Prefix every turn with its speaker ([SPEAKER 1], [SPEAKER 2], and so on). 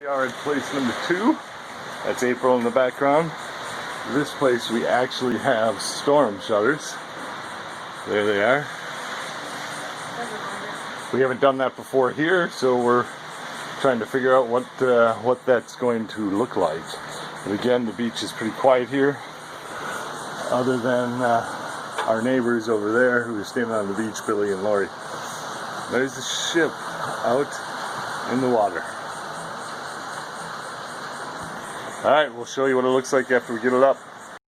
[SPEAKER 1] We are at place number 2. That's April in the background. This place we actually have storm shutters. There they are. We haven't done that before here, so we're trying to figure out what that's going to look like. But again, the beach is pretty quiet here, other than our neighbors over there who are standing on the beach, Billy and Lori. There's the ship out in the water. Alright, we'll show you what it looks like after we get it up.